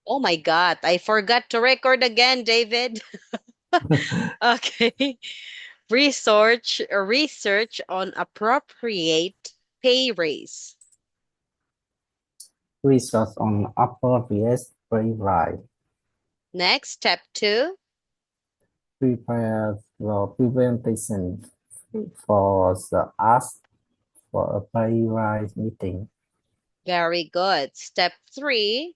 Oh my God, I forgot to record again, David. Okay. Research on appropriate pay raise. Research on appropriate playwright. Next, step two. Prepare the presentation for the ask for a playwright meeting. Very good. Step three.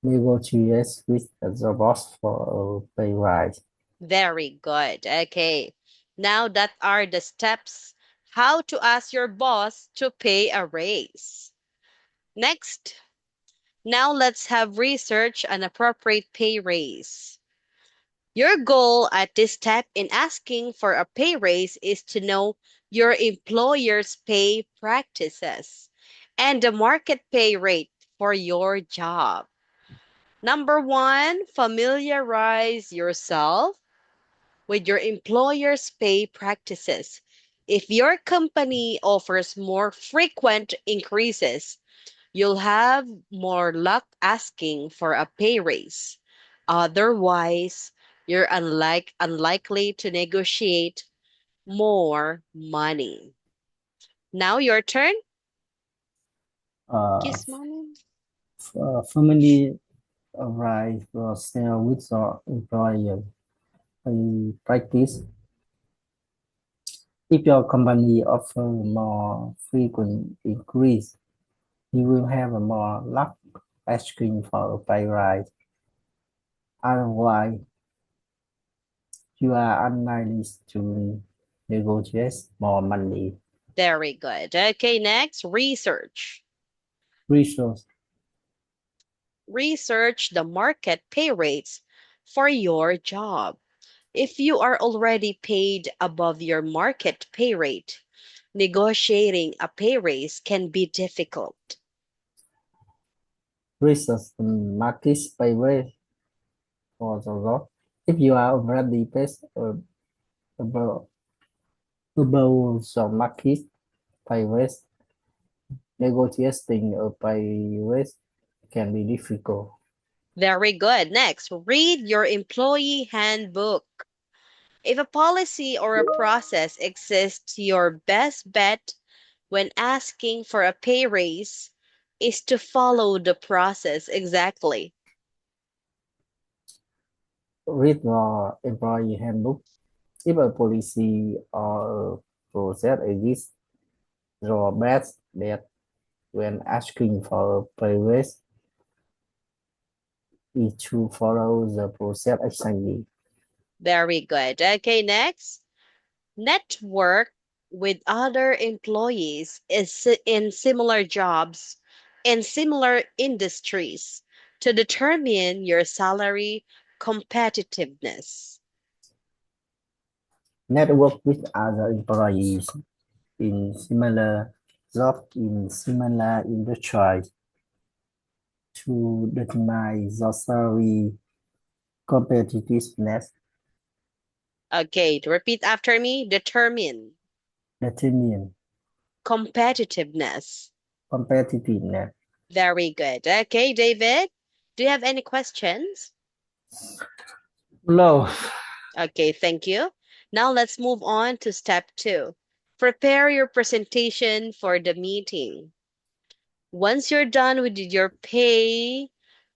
Negotiate with the boss for a playwright. Very good. Okay. Now that are the steps how to ask your boss to pay a raise. Next, now let's have research an appropriate pay raise. Your goal at this step in asking for a pay raise is to know your employer's pay practices and the market pay rate for your job. Number one, familiarize yourself with your employer's pay practices. If your company offers more frequent increases, you'll have more luck asking for a pay raise. Otherwise, you're unlikely to negotiate more money. Now your turn. Uh, Kiss mommy. Family arrive for sale with the employer. I practice. If your company offer more frequent increase, you will have more luck asking for a pay rise. Otherwise, you are unlikely to negotiate more money. Very good. Okay, next, research. Resource Research the market pay rates for your job. If you are already paid above your market pay rate, negotiating a pay raise can be difficult. research the market pay rate for the job. If you are already paid above, above the market pay rate, negotiating a pay raise can be difficult. Very good. Next, read your employee handbook. If a policy or a process exists, your best bet when asking for a pay raise is to follow the process exactly. Read the employee handbook. If a policy or process exists, your best bet when asking for a pay raise is to follow the process exactly. Very good. Okay, next. Network with other employees in similar jobs in similar industries to determine your salary competitiveness. Network with other employees in similar jobs in similar industries to determine the salary competitiveness. Okay, to repeat after me, determine Determine competitiveness. competitiveness. Very good. Okay, David, do you have any questions? No. Okay, thank you. Now let's move on to step two. Prepare your presentation for the meeting. Once you're done with your pay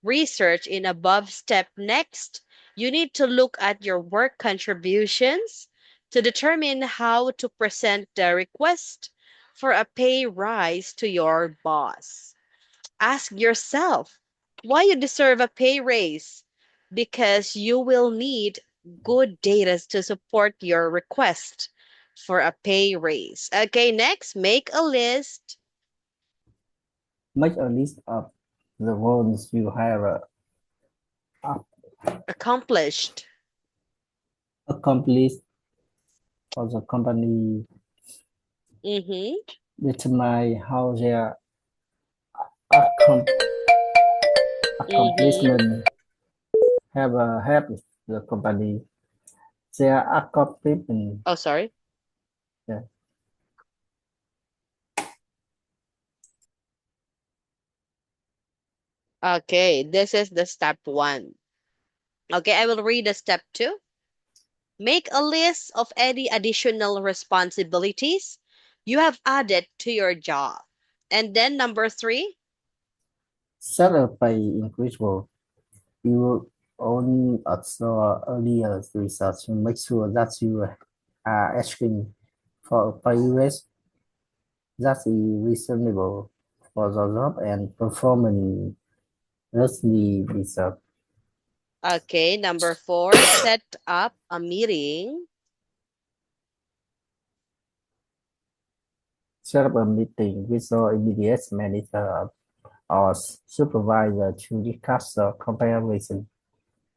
research in above step next, you need to look at your work contributions to determine how to present the request for a pay rise to your boss. Ask yourself why you deserve a pay raise because you will need good data to support your request for a pay raise. Okay, next, make a list. Make a list of the roles you have Accomplished. accomplished for the company. Mm-hmm. Determine how their accom- Mm-hmm. accomplishment have helped the company. Their accomplishment, Oh, sorry. yeah, Okay, this is the step one. Okay, I will read the step two. Make a list of any additional responsibilities you have added to your job. And then number three, Set a pay increase goal. You only observe earlier research to make sure that you are asking for a pay raise that is reasonable for the job and performance justly deserved. okay, number four, set up a meeting. Set up a meeting with your immediate manager or supervisor to discuss the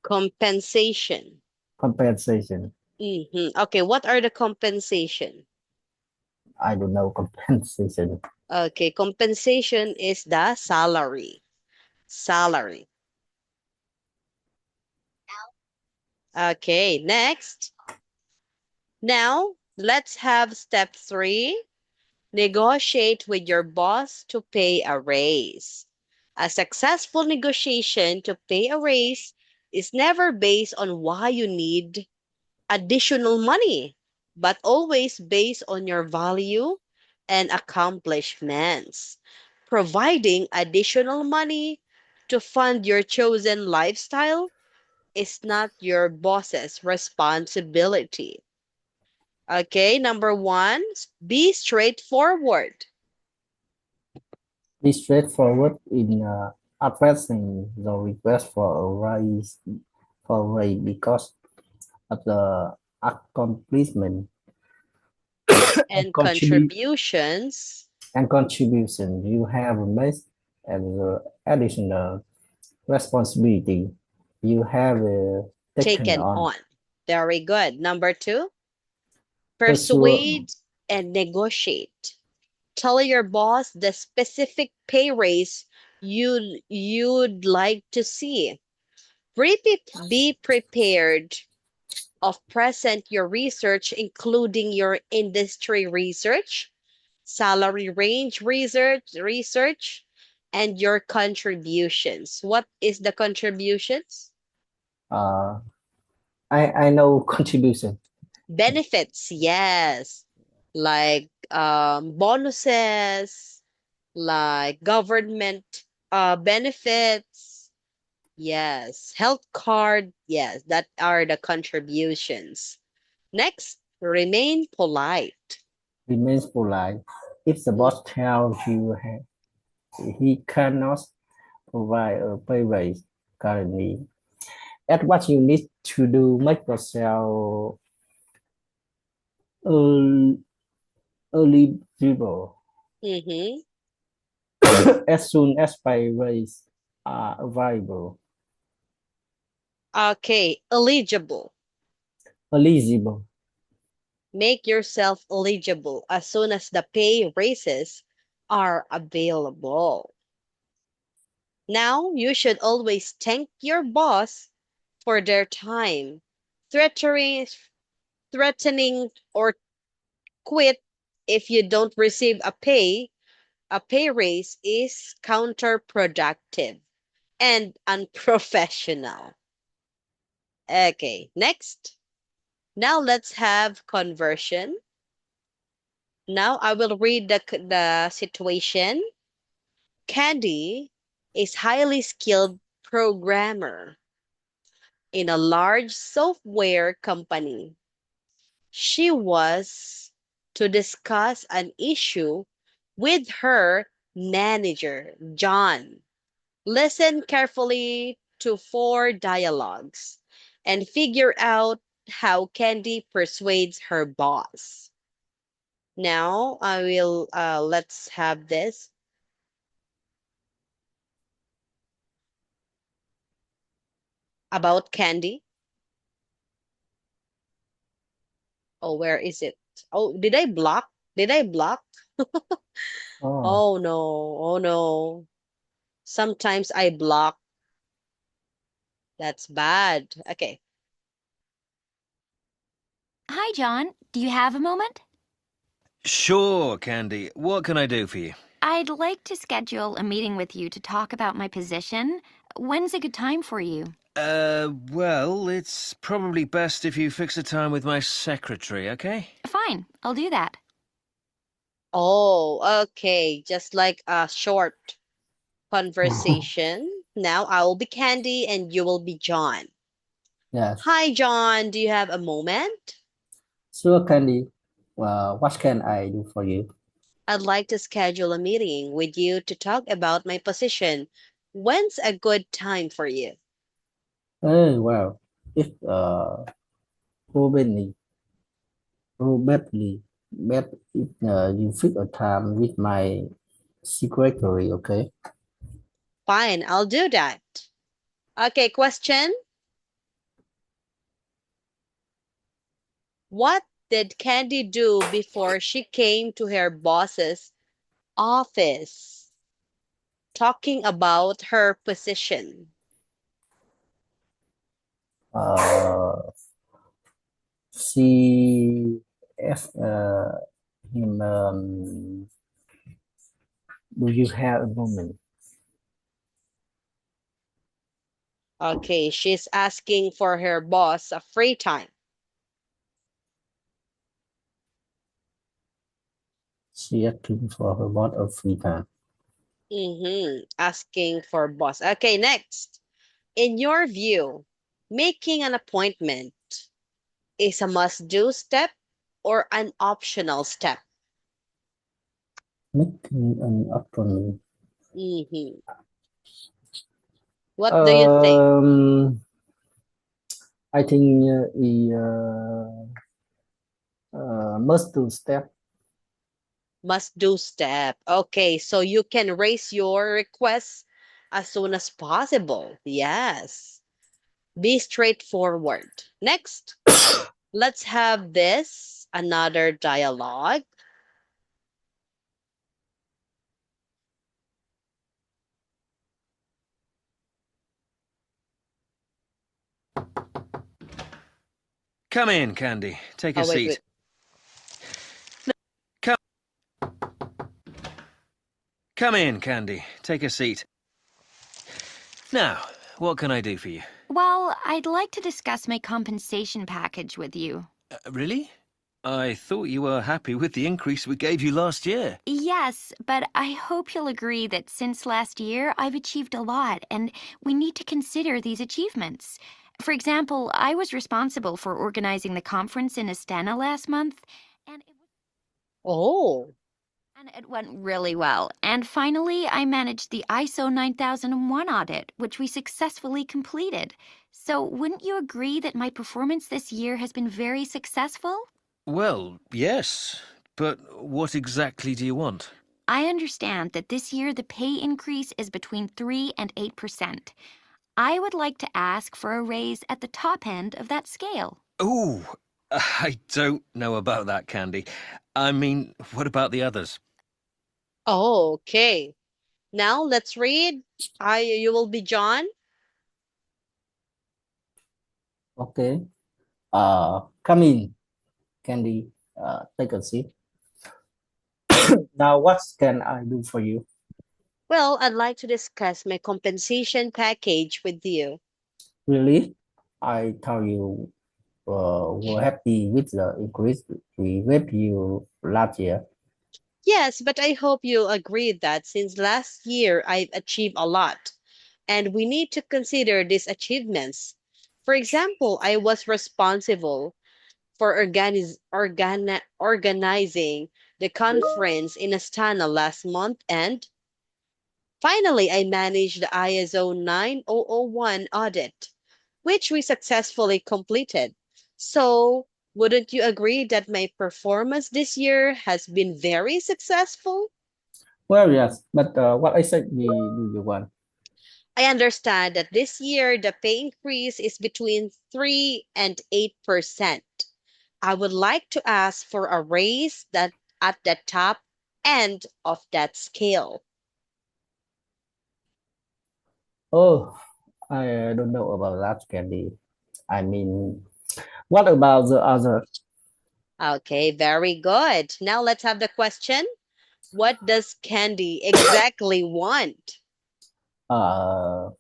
Compensation. compensation. Okay, what are the compensation? I don't know compensation. Okay, compensation is the salary. Salary. Okay, next. Now, let's have step three. Negotiate with your boss to pay a raise. A successful negotiation to pay a raise is never based on why you need additional money, but always based on your value and accomplishments. Providing additional money to fund your chosen lifestyle is not your boss's responsibility. Okay, number one, be straightforward. Be straightforward in addressing the request for a raise because of the accomplishment and And contributions contribution you have made and the additional responsibility you have taken taken on. on. Very good. Number two, Pursue persuade and negotiate. Tell your boss the specific pay raise you'd like to see. Be prepared of present your research, including your industry research, salary range research, and your contributions. What is the contributions? uh, I know contribution. Benefits, yes. Like bonuses, like government benefits, yes. Health card, yes. That are the contributions. Next, remain polite. Remains polite. If the Mm, boss tells you he cannot provide a pay raise currently, add what you need to do. Make yourself early, eligible Mm-hmm. as soon as pay raise are available. Okay, eligible. Eligible. Make yourself eligible as soon as the pay raises are available. Now, you should always thank your boss for their time. Threatening, threatening or quit if you don't receive a pay raise is counterproductive and unprofessional. Okay, next. Now let's have conversion. Now I will read the situation. Candy is highly skilled programmer in a large software company. She was to discuss an issue with her manager, John. Listen carefully to four dialogues and figure out how Candy persuades her boss. Now I will let's have this about Candy. Oh, where is it? Oh, did I block? Did I block? Oh, Oh no. Oh no. Sometimes I block. That's bad. Okay. Hi, John. Do you have a moment? Sure, Candy. What can I do for you? I'd like to schedule a meeting with you to talk about my position. When's a good time for you? Well, it's probably best if you fix a time with my secretary, okay? Fine, I'll do that. Oh, okay. Just like a short conversation. Now I will be Candy and you will be John. Yes. Hi, John. Do you have a moment? Sure, Candy. What can I do for you? I'd like to schedule a meeting with you to talk about my position. When's a good time for you? Oh, well, if probably, probably, but if you fix a time with my secretary, okay? Fine, I'll do that. Okay, question. What did Candy do before she came to her boss's office talking about her position? Uh, she asked him, do you have a moment? Okay, she's asking for her boss a free time. She asking for her boss of free time. Asking for boss. Okay, next. In your view, making an appointment is a must-do step or an optional step? Making an appointment. hmm What do you think? Um, I think must do step. Must-do step. Okay, so you can raise your request as soon as possible. Yes. Be straightforward. Next, let's have this another dialogue. Come in, Candy. Take a Oh, wait, wait. seat. Come, come in, Candy. Take a seat. Now, what can I do for you? Well, I'd like to discuss my compensation package with you. Really? I thought you were happy with the increase we gave you last year. Yes, but I hope you'll agree that since last year, I've achieved a lot, and we need to consider these achievements. For example, I was responsible for organizing the conference in Astana last month, and Oh, it went really well. And finally, I managed the ISO 9001 audit, which we successfully completed. So, wouldn't you agree that my performance this year has been very successful? Well, yes. But what exactly do you want? I understand that this year the pay increase is between 3 and 8%. I would like to ask for a raise at the top end of that scale. Ooh, I don't know about that, Candy. I mean, what about the others? okay. Now let's read. You will be John. Okay. Come in, Candy. Take a seat. Now, what can I do for you? Well, I'd like to discuss my compensation package with you. Really? I thought you were happy with the increase we gave you last year. Yes, but I hope you agree that since last year I've achieved a lot, and we need to consider these achievements. For example, I was responsible for organizing the conference in Astana last month, and finally I managed the ISO 9001 audit, which we successfully completed. So, wouldn't you agree that my performance this year has been very successful? Well, yes, but what exactly do you want? I understand that this year the pay increase is between 3 and 8%. I would like to ask for a raise that at the top end of that scale. Oh, I don't know about that, Candy. I mean, what about the other? Okay, very good. Now let's have the question. What does Candy exactly want?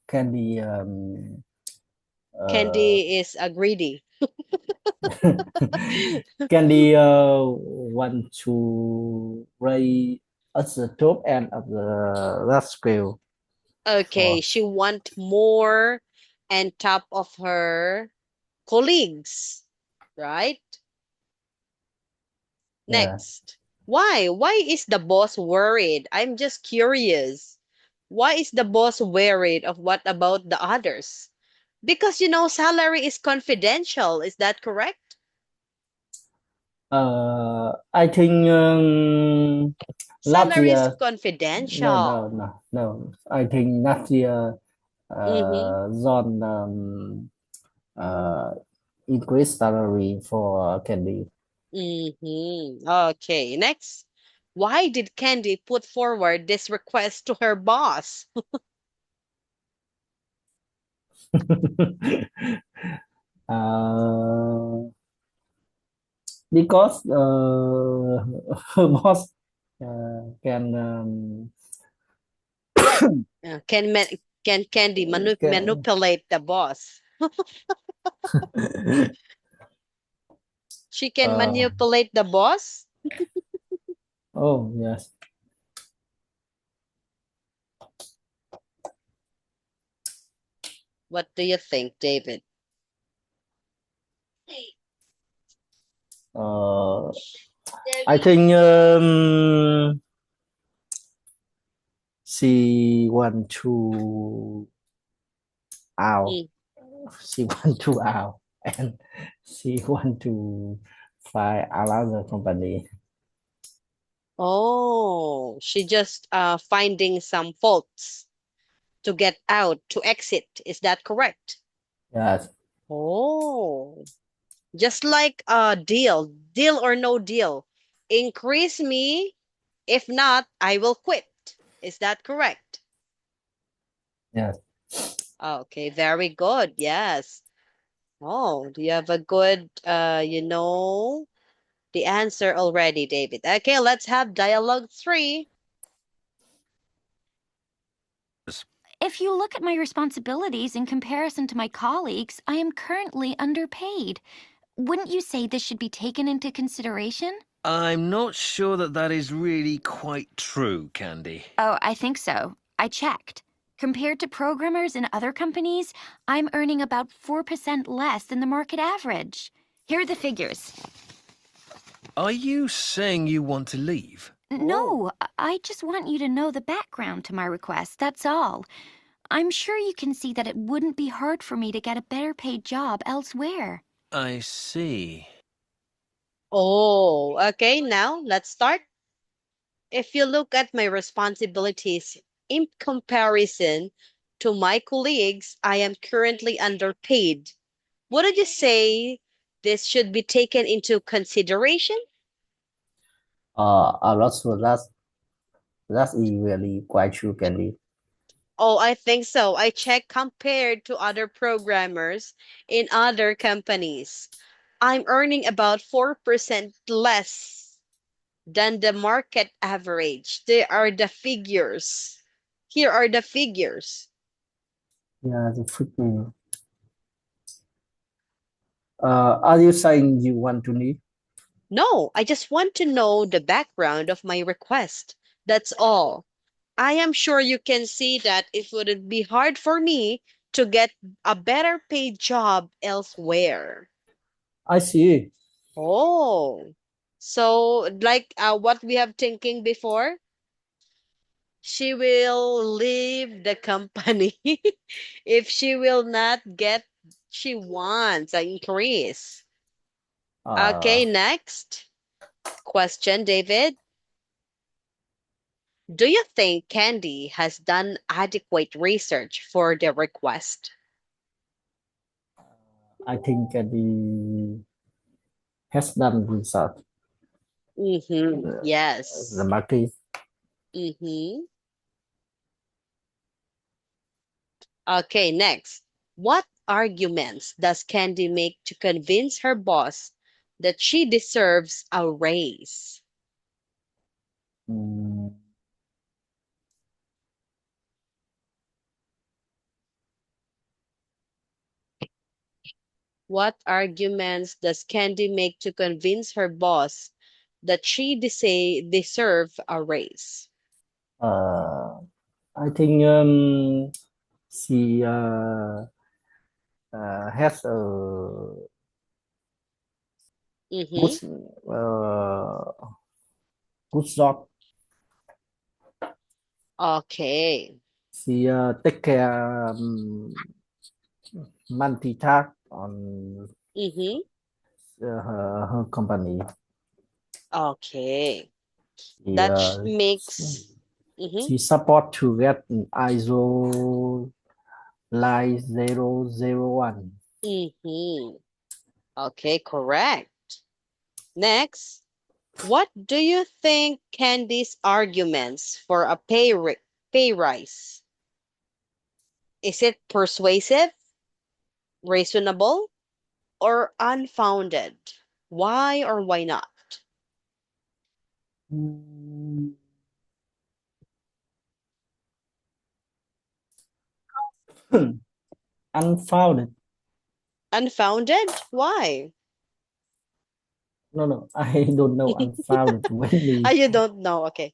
Candy uh, Candy is a greedy. Candy want to raise at the top end of the scale Okay, for she want more and top of her colleagues, right? yeah. Next. Why? Why is the boss worried? I'm just curious. Why is the boss worried of what about the others? Because salary is confidential. Is that correct? I think last Salary is year, confidential. no. I think last year, Mm-hmm. John uh, increased salary for Candy. Mm-hmm. Okay, next. Why did Candy put forward this request to her boss? uh, because her boss can Can can Candy can manipulate the boss? She can uh, manipulate the boss? oh yes. What do you think, David? uh, I think she want to out. Mm. She want to out, and she want to find another company. Oh, she just finding some faults to get out, to exit. Is that correct? Yes, Oh, just like a deal or no deal. Increase me. If not, I will quit. Is that correct? yes. Okay, very good. Yes. Oh, do you have a good, the answer already, David? Okay, let's have dialogue three. If you look at my responsibilities in comparison to my colleagues, I am currently underpaid. Wouldn't you say this should be taken into consideration? I'm not sure that is really quite true, Candy. Oh, I think so. I checked. Compared to programmers in other companies, I'm earning about 4% less than the market average. Here are the figures. Are you saying you want to leave? Oh, No, I just want you to know the background to my request, that's all. I'm sure you can see that it wouldn't be hard for me to get a better paid job elsewhere. I see. oh, okay. Now let's start. If you look at my responsibilities in comparison to my colleagues, I am currently underpaid. Wouldn't you say this should be taken into consideration? I'm not sure that's really quite true, Candy. Oh, I think so. I checked compared to other programmers in other companies. I'm earning about 4% less than the market average. There are the figures. Here are the figures. Yeah, the freaking. Are you saying you want to leave? No, I just want to know the background of my request. That's all. I am sure you can see that it wouldn't be hard for me to get a better paid job elsewhere. I see. Oh, so like what we have thinking before, she will leave the company if she will not get she wants an increase. Uh, Okay, next question, David. Do you think Candy has done adequate research for the request? I think the has done research. Mm-hmm. The Yes. market. Mm-hmm. Okay, next. What arguments does Candy make to convince her boss that she deserves a raise? Mm, What arguments does Candy make to convince her boss that she deserve a raise? uh, I think she has a good Mm-hmm. uh, good job. Okay. She take care multitask on Mm-hmm. her company. Okay. She, That uh, makes. Mm-hmm. she support to get ISO line 001. Mm-hmm. Okay, correct. Next, what do you think Candy's arguments for a pay rise? Is it persuasive, reasonable, or unfounded? Why or why not? Mm, Unfounded. Unfounded? Why? No, I don't know unfounded when Ah, me. you don't know. Okay.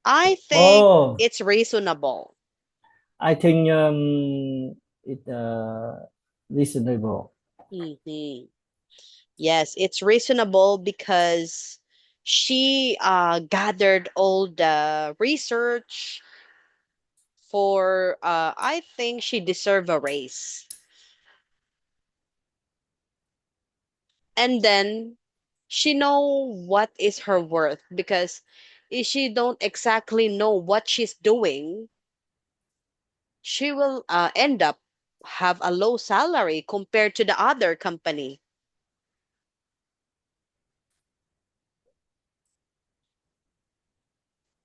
I think Oh, it's reasonable. I think it reasonable. Hmm. Yes, it's reasonable because she gathered all the research for, I think she deserve a raise. And then she know what is her worth because if she don't exactly know what she's doing, she will end up have a low salary compared to the other company.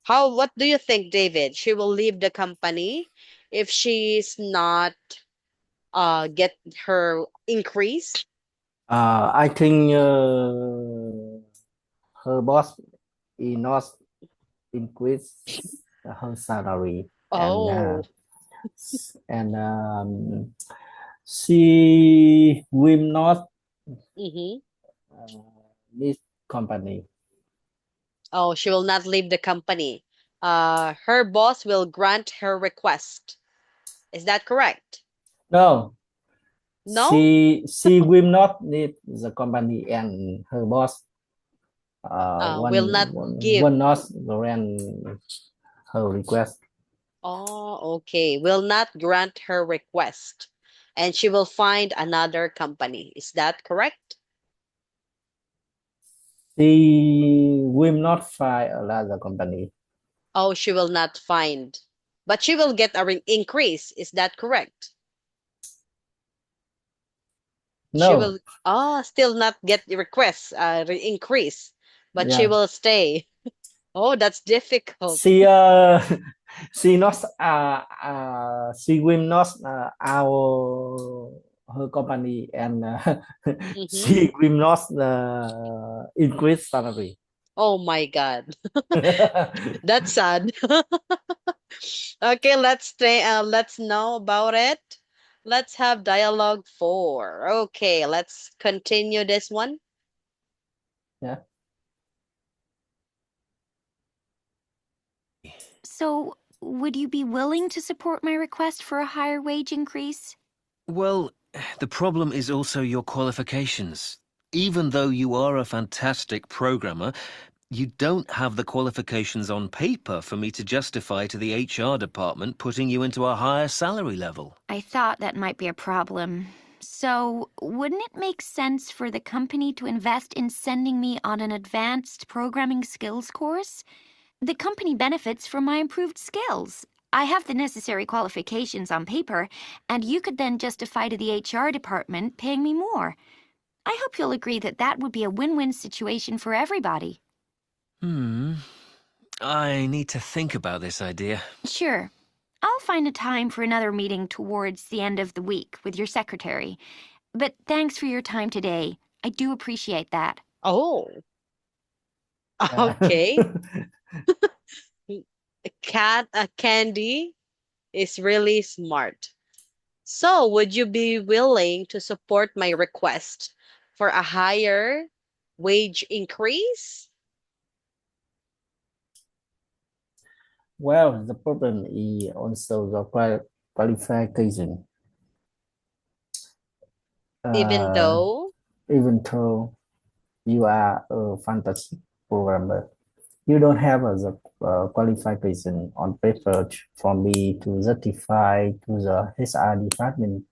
What do you think, David? She will leave the company if she's not get her increase? I think her boss is not increase her salary Oh. and she will not Mm-hmm. this company. Oh, she will not leave the company. Her boss will grant her request. Is that correct? No, No? she will not need the company and her boss Will not give. will not grant her request. Oh, okay. Will not grant her request. And she will find another company. Is that correct? She will not find another company. Oh, she will not find. But she will get a increase. Is that correct? She No, will, still not get the request, increase, but she yeah, will stay. Oh, that's difficult. she she not she will not our her company and Mm-hmm. she will not increase salary. Oh my God. That's sad. Okay, let's know about it. Let's have dialogue 4. Okay, let's continue this one. Yeah. So, would you be willing to support my request for a higher wage increase? Well, the problem is also your qualifications. Even though you are a fantastic programmer, you don't have the qualifications on paper for me to justify to the HR department putting you into a higher salary level. I thought that might be a problem. So, wouldn't it make sense for the company to invest in sending me on an advanced programming skills course? The company benefits from my improved skills. I have the necessary qualifications on paper, and you could then justify to the HR department paying me more. I hope you'll agree that that would be a win-win situation for everybody. I need to think about this idea. Sure. I'll find a time for another meeting towards the end of the week with your secretary. But thanks for your time today. I do appreciate that. Oh, Yeah. Okay. Candy is really smart. So, would you be willing to support my request for a higher wage increase? Well, the problem is also the qualification. Even Uh, though, Even though you are a fantasy programmer, you don't have the qualification on paper for me to justify to the HR department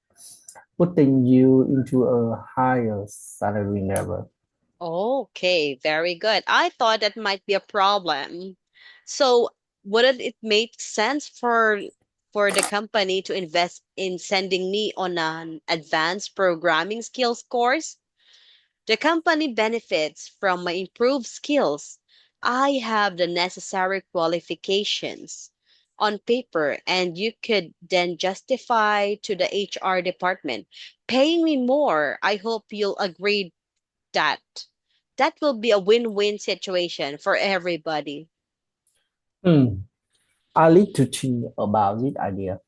putting you into a higher salary level. okay, very good. I thought that might be a problem. So, wouldn't it make sense for the company to invest in sending me on an advanced programming skills course? The company benefits from my improved skills. I have the necessary qualifications on paper, and you could then justify to the HR department paying me more. I hope you'll agree that that will be a win-win situation for everybody. Hmm. I need to think about this idea.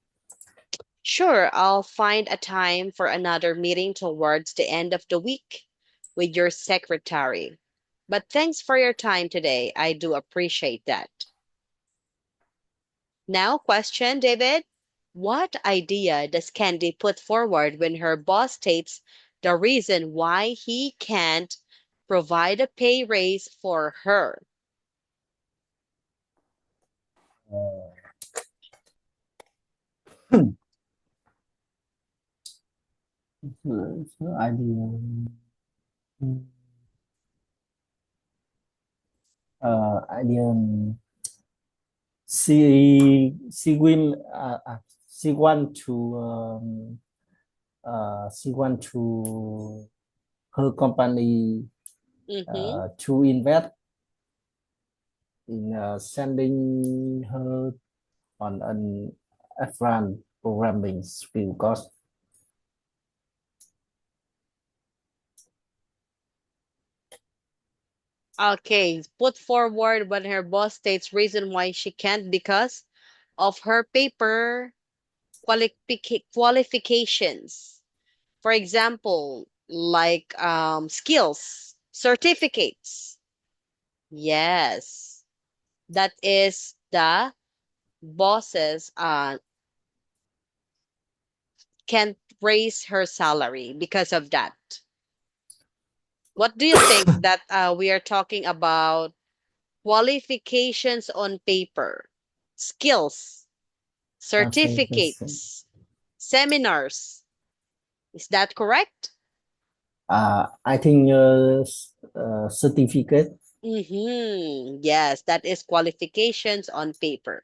Sure, I'll find a time for another meeting towards the end of the week with your secretary. But thanks for your time today. I do appreciate that. Now, question, David. What idea does Candy put forward when her boss states the reason why he can't provide a pay raise for her? The idea. Idea. She will. She want to. She want to her company Mm-hmm. to invest in sending her on an advanced programming skill course. Okay, put forward when her boss states reason why she can't because of her paper qualifications. For example, like skills, certificates. Yes, that is the bosses can't raise her salary because of that. What do you think that we are talking about qualifications on paper, skills, Okay, listen. certificates, seminars? Is that correct? I think certificate. Yes, that is qualifications on paper.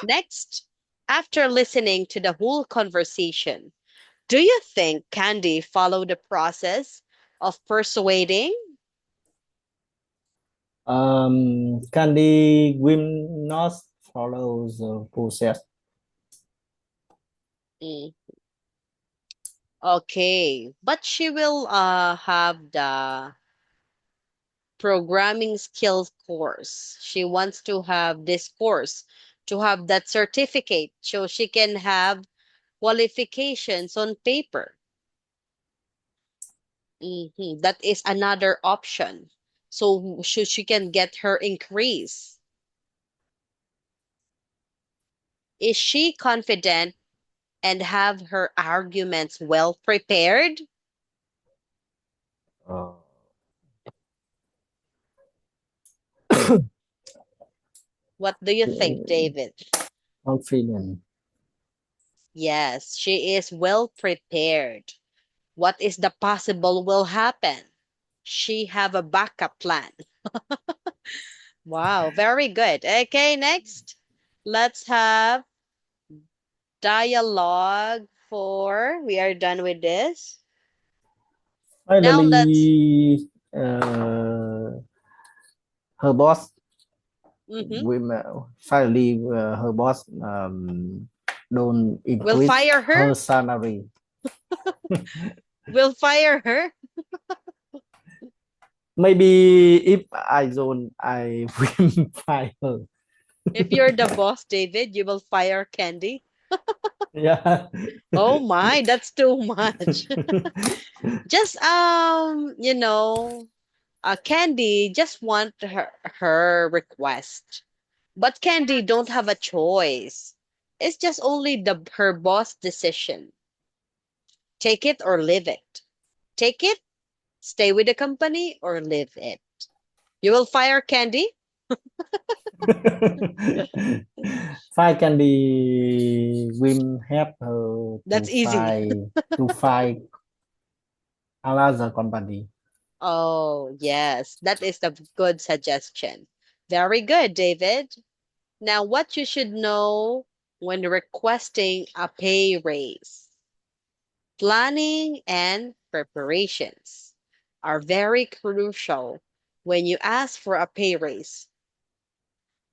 Next, after listening to the whole conversation, do you think Candy followed the process of persuading? Candy will not follow the process. Mm, okay, but she will have the programming skills course. She wants to have this course to have that certificate so she can have qualifications on paper. That is another option. So she can get her increase. Is she confident and have her arguments well prepared? Uh, What do you think, David? Confident. Yes, she is well prepared. What is the possible will happen? She have a backup plan. Wow, very good. Okay, next. Let's have dialogue for we are done with this. Now let's Finally, her boss mhm. finally her boss don't We'll increase fire her. her salary. We'll fire her. Maybe if I don't, I will fire her. If you're the boss, David, you will fire Candy. Yeah. Oh my, that's too much. Just Candy just want her request. But Candy don't have a choice. It's just only the her boss decision. Take it or leave it. Take it, stay with the company or leave it. You will fire Candy? Fight can be will help her That's easy. to fight another company. Oh, yes. That is a good suggestion. Very good, David. Now, what you should know when requesting a pay raise. Planning and preparations are very crucial when you ask for a pay raise.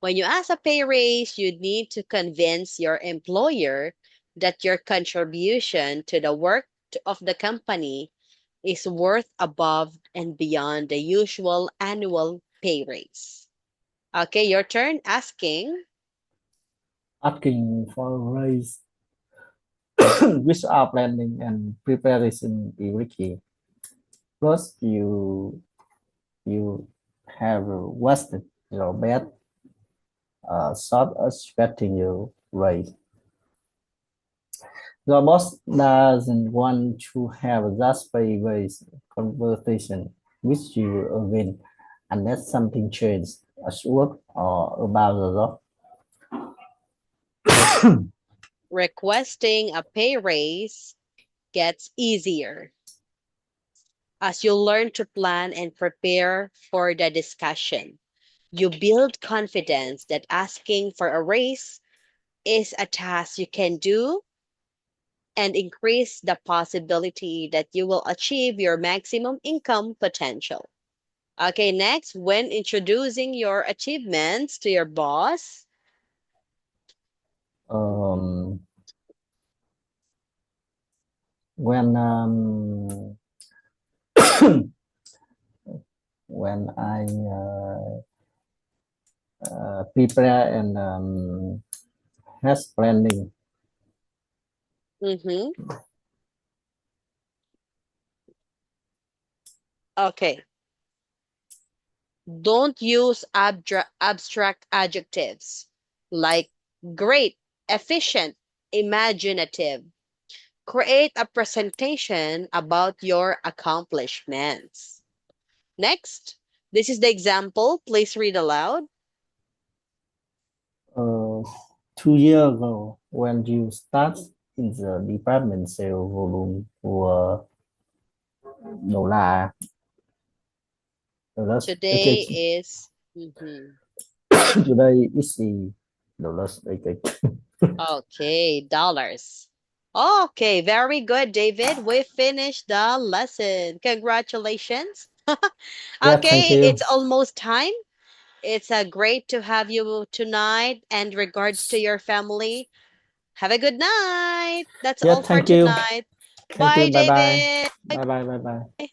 When you ask a pay raise, you need to convince your employer that your contribution to the work of the company is worth above and beyond the usual annual pay raise. Okay, your turn asking. Asking for a raise without planning and preparation is risky. Plus, you have wasted your bet short expecting you raise. The boss doesn't want to have just pay-based conversation with you again unless something changes at work or about the job. Requesting a pay raise gets easier as you learn to plan and prepare for the discussion. You build confidence that asking for a raise is a task you can do and increase the possibility that you will achieve your maximum income potential. Okay, next, when introducing your achievements to your boss, um, when when I prepare and has planning. mhm, okay, don't use abstract adjectives like great, efficient, imaginative. Create a presentation about your accomplishments. Next, this is the example. Please read aloud. Uh, 2 years ago, when you start in the department, sale volume were $, okay. Today is mhm. Today is $, okay. Okay, dollars. Okay, very good, David. We finished the lesson. Congratulations. Yeah, thank Okay, you. it's almost time. It's great to have you tonight and regards to your family. Have a good night. That's Yeah, all for thank you. tonight. Thank you. Bye, Bye bye. David. Bye bye. Bye bye.